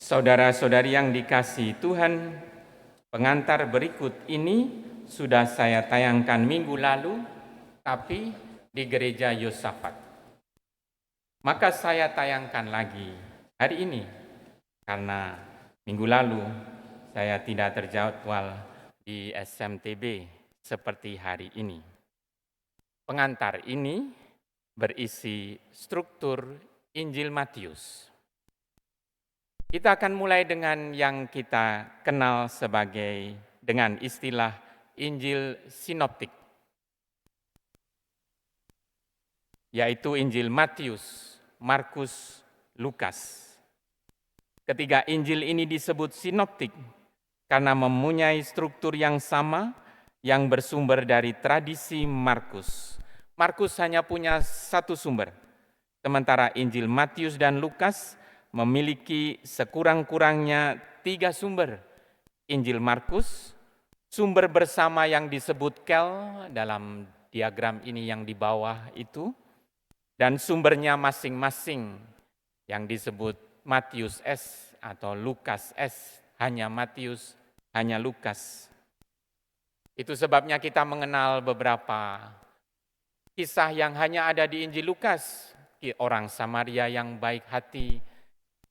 Saudara-saudari yang dikasihi Tuhan, pengantar berikut ini sudah saya tayangkan minggu lalu, tapi di gereja Yosafat. Maka saya tayangkan lagi hari ini, karena minggu lalu saya tidak terjadwal di SMTB seperti hari ini. Pengantar ini berisi struktur Injil Matius. Kita akan mulai dengan yang kita kenal dengan istilah Injil Sinoptik, yaitu Injil Matius, Markus, Lukas. Ketiga Injil ini disebut sinoptik karena mempunyai struktur yang sama yang bersumber dari tradisi Markus. Markus hanya punya satu sumber, sementara Injil Matius dan Lukas memiliki sekurang-kurangnya 3 sumber. Injil Markus, sumber bersama yang disebut kel dalam diagram ini yang di bawah itu, dan sumbernya masing-masing yang disebut Matius S atau Lukas S, hanya Matius, hanya Lukas. Itu sebabnya kita mengenal beberapa kisah yang hanya ada di Injil Lukas, orang Samaria yang baik hati,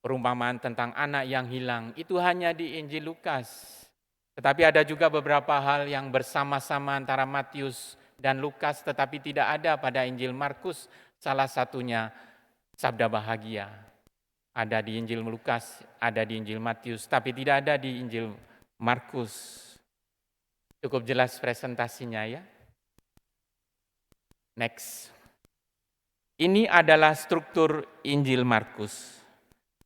perumpamaan tentang anak yang hilang, itu hanya di Injil Lukas. Tetapi ada juga beberapa hal yang bersama-sama antara Matius dan Lukas, tetapi tidak ada pada Injil Markus. Salah satunya sabda bahagia. Ada di Injil Lukas, ada di Injil Matius, tapi tidak ada di Injil Markus. Cukup jelas presentasinya ya. Next. Ini adalah struktur Injil Markus.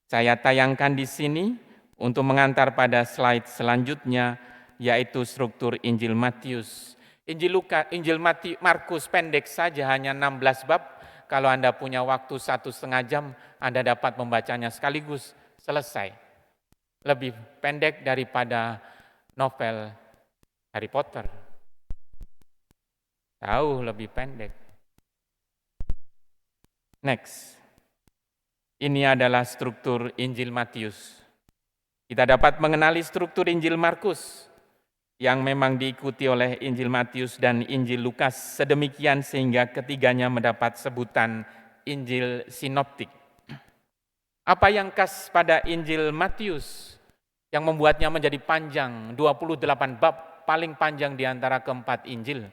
Saya tayangkan di sini untuk mengantar pada slide selanjutnya, yaitu struktur Injil Matius. Injil Markus pendek saja, hanya 16 bab. Kalau Anda punya waktu 1,5 jam, Anda dapat membacanya sekaligus, selesai. Lebih pendek daripada novel Harry Potter. Jauh lebih pendek. Next. Ini adalah struktur Injil Matius. Kita dapat mengenali struktur Injil Markus yang memang diikuti oleh Injil Matius dan Injil Lukas sedemikian sehingga ketiganya mendapat sebutan Injil Sinoptik. Apa yang khas pada Injil Matius yang membuatnya menjadi panjang, 28 bab, paling panjang di antara keempat Injil?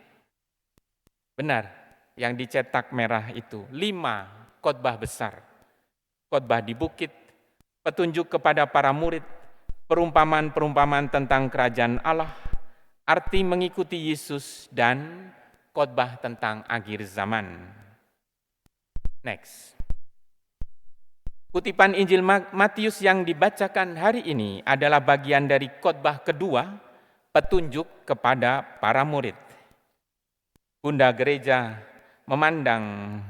Benar, yang dicetak merah itu 5 khotbah besar. Khotbah di bukit, petunjuk kepada para murid, perumpamaan-perumpamaan tentang kerajaan Allah, arti mengikuti Yesus, dan khotbah tentang akhir zaman. Next. Kutipan Injil Matius yang dibacakan hari ini adalah bagian dari khotbah kedua, petunjuk kepada para murid. Bunda Gereja memandang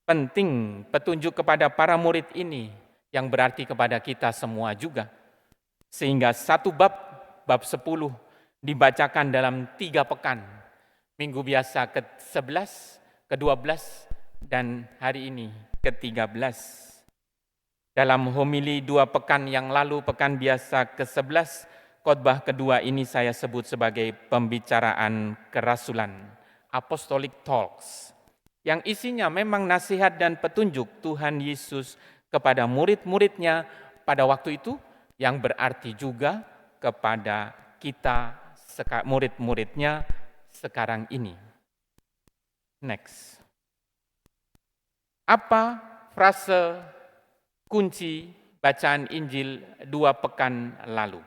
penting petunjuk kepada para murid ini yang berarti kepada kita semua juga. Sehingga satu bab 10 dibacakan dalam 3 pekan. Minggu biasa ke-11, ke-12, dan hari ini ke-13. Dalam homili 2 pekan yang lalu, pekan biasa ke-11, khotbah kedua ini saya sebut sebagai pembicaraan kerasulan, Apostolic Talks, yang isinya memang nasihat dan petunjuk Tuhan Yesus kepada murid-muridnya pada waktu itu, yang berarti juga kepada kita murid-muridnya sekarang ini. Next. Apa frase kunci bacaan Injil 2 pekan lalu?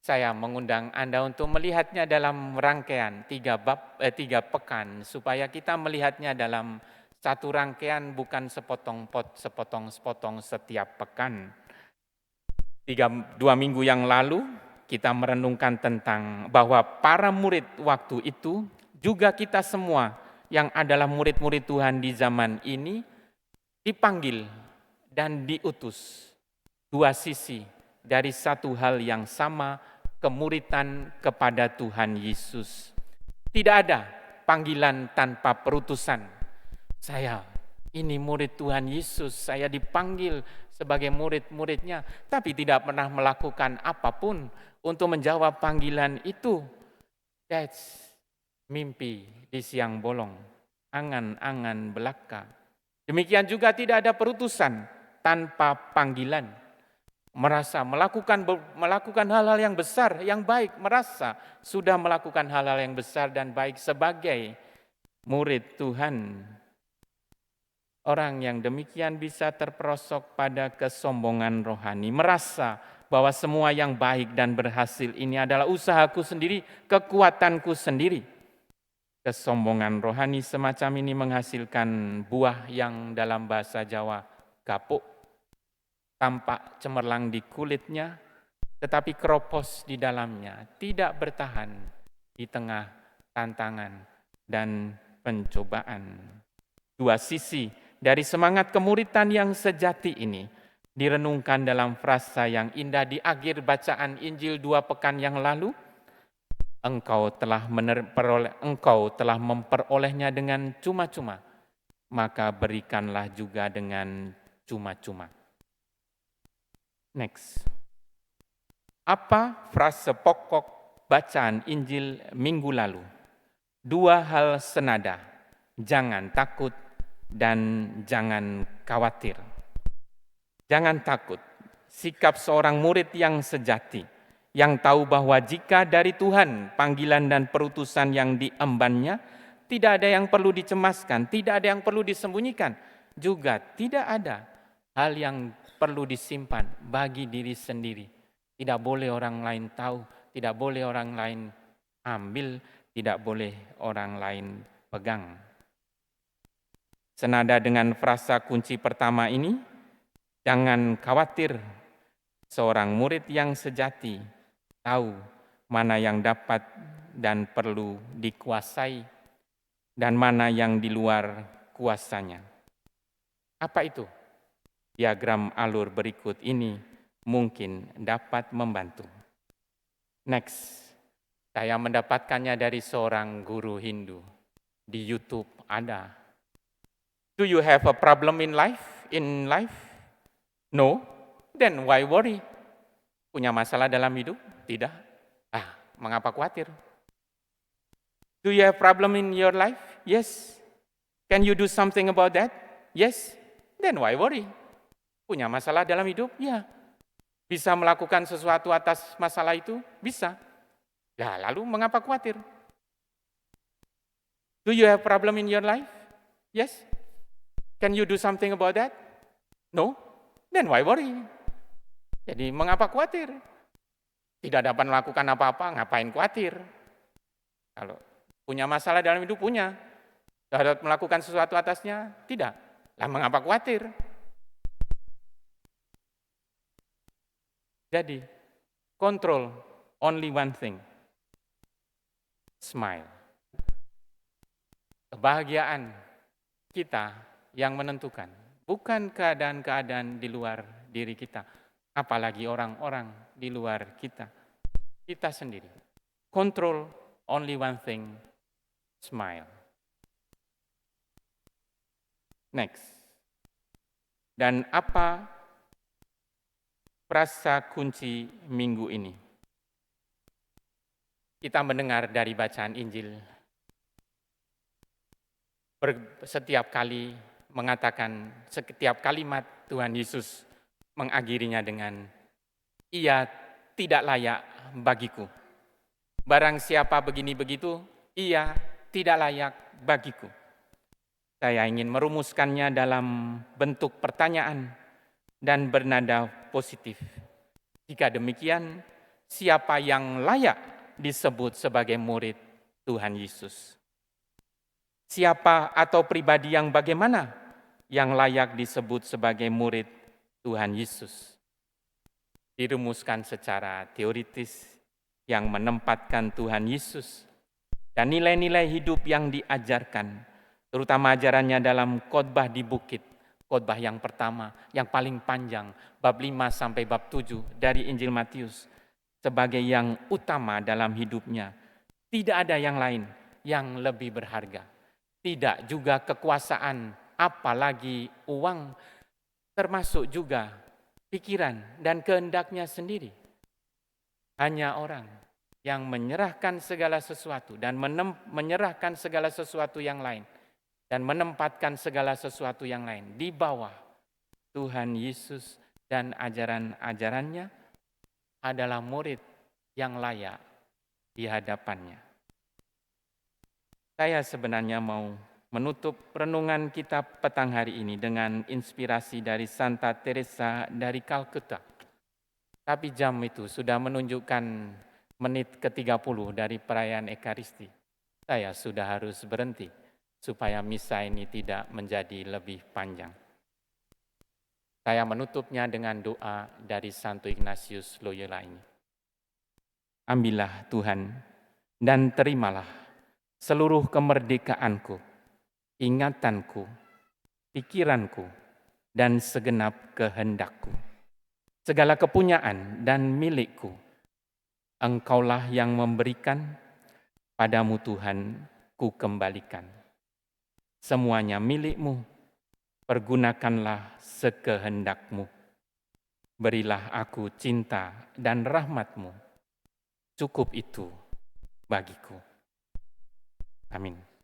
Saya mengundang Anda untuk melihatnya dalam rangkaian 3 pekan, supaya kita melihatnya dalam satu rangkaian, bukan sepotong-sepotong setiap pekan. 2 minggu yang lalu kita merenungkan tentang bahwa para murid waktu itu, juga kita semua yang adalah murid-murid Tuhan di zaman ini, dipanggil dan diutus. 2 sisi dari satu hal yang sama, kemuritan kepada Tuhan Yesus. Tidak ada panggilan tanpa perutusan. Saya ini murid Tuhan Yesus, saya dipanggil sebagai murid-muridnya, tapi tidak pernah melakukan apapun untuk menjawab panggilan itu. That's mimpi di siang bolong, angan-angan belaka. Demikian juga tidak ada perutusan tanpa panggilan. Merasa melakukan hal-hal yang besar, yang baik, merasa sudah melakukan hal-hal yang besar dan baik sebagai murid Tuhan. Orang yang demikian bisa terperosok pada kesombongan rohani, merasa bahwa semua yang baik dan berhasil ini adalah usahaku sendiri, kekuatanku sendiri. Kesombongan rohani semacam ini menghasilkan buah yang dalam bahasa Jawa gapuk, tampak cemerlang di kulitnya, tetapi keropos di dalamnya, tidak bertahan di tengah tantangan dan pencobaan. Dua sisi dari semangat kemuritan yang sejati ini direnungkan dalam frasa yang indah di akhir bacaan Injil 2 pekan yang lalu. Engkau telah memperolehnya dengan cuma-cuma, maka berikanlah juga dengan cuma-cuma. Next. Apa frase pokok bacaan Injil minggu lalu? Dua hal senada, jangan takut dan jangan khawatir. Jangan takut, sikap seorang murid yang sejati, yang tahu bahwa jika dari Tuhan panggilan dan perutusan yang diembannya, tidak ada yang perlu dicemaskan, tidak ada yang perlu disembunyikan, juga tidak ada hal yang perlu disimpan bagi diri sendiri. Tidak boleh orang lain tahu, tidak boleh orang lain ambil, tidak boleh orang lain pegang. Senada dengan frasa kunci pertama ini, jangan khawatir, seorang murid yang sejati tahu mana yang dapat dan perlu dikuasai dan mana yang di luar kuasanya. Apa itu? Diagram alur berikut ini mungkin dapat membantu. Next, saya mendapatkannya dari seorang guru Hindu. Di YouTube ada. Do you have a problem in life? No? Then why worry? Punya masalah dalam hidup? Tidak. Mengapa khawatir? Do you have problem in your life? Yes. Can you do something about that? Yes. Then why worry? Punya masalah dalam hidup? Ya. Bisa melakukan sesuatu atas masalah itu? Bisa. Ya, lalu mengapa khawatir? Do you have problem in your life? Yes. Can you do something about that? No? Then why worry? Jadi mengapa khawatir? Tidak dapat melakukan apa-apa, ngapain khawatir? Kalau punya masalah dalam hidup, punya. Dapat melakukan sesuatu atasnya? Tidak. Lah mengapa khawatir? Jadi, control only one thing. Smile. Kebahagiaan kita yang menentukan, bukan keadaan-keadaan di luar diri kita, apalagi orang-orang di luar kita, kita sendiri. Control only one thing, smile. Next. Dan apa frasa kunci minggu ini? Kita mendengar dari bacaan Injil, setiap kali mengatakan, setiap kalimat Tuhan Yesus mengakhirinya dengan, ia tidak layak bagiku. Barang siapa begini begitu, ia tidak layak bagiku. Saya ingin merumuskannya dalam bentuk pertanyaan dan bernada positif. Jika demikian, siapa yang layak disebut sebagai murid Tuhan Yesus? Siapa atau pribadi yang bagaimana yang layak disebut sebagai murid Tuhan Yesus? Dirumuskan secara teoritis yang menempatkan Tuhan Yesus dan nilai-nilai hidup yang diajarkan, terutama ajarannya dalam khotbah di bukit, khotbah yang pertama, yang paling panjang, bab 5 sampai bab 7 dari Injil Matius, sebagai yang utama dalam hidupnya. Tidak ada yang lain yang lebih berharga. Tidak juga kekuasaan apalagi uang, termasuk juga pikiran dan kehendaknya sendiri. Hanya orang yang menyerahkan segala sesuatu dan menyerahkan segala sesuatu yang lain dan menempatkan segala sesuatu yang lain di bawah Tuhan Yesus dan ajaran-ajarannya adalah murid yang layak di hadapannya. Saya sebenarnya mau menutup renungan kita petang hari ini dengan inspirasi dari Santa Teresa dari Kalkuta. Tapi jam itu sudah menunjukkan menit ke-30 dari perayaan Ekaristi. Saya sudah harus berhenti supaya misa ini tidak menjadi lebih panjang. Saya menutupnya dengan doa dari Santo Ignatius Loyola ini. Ambillah Tuhan dan terimalah seluruh kemerdekaanku, ingatanku, pikiranku, dan segenap kehendakku. Segala kepunyaan dan milikku, Engkaulah yang memberikan, padamu Tuhan ku kembalikan. Semuanya milikmu, pergunakanlah sekehendakmu. Berilah aku cinta dan rahmatmu, cukup itu bagiku. Amin.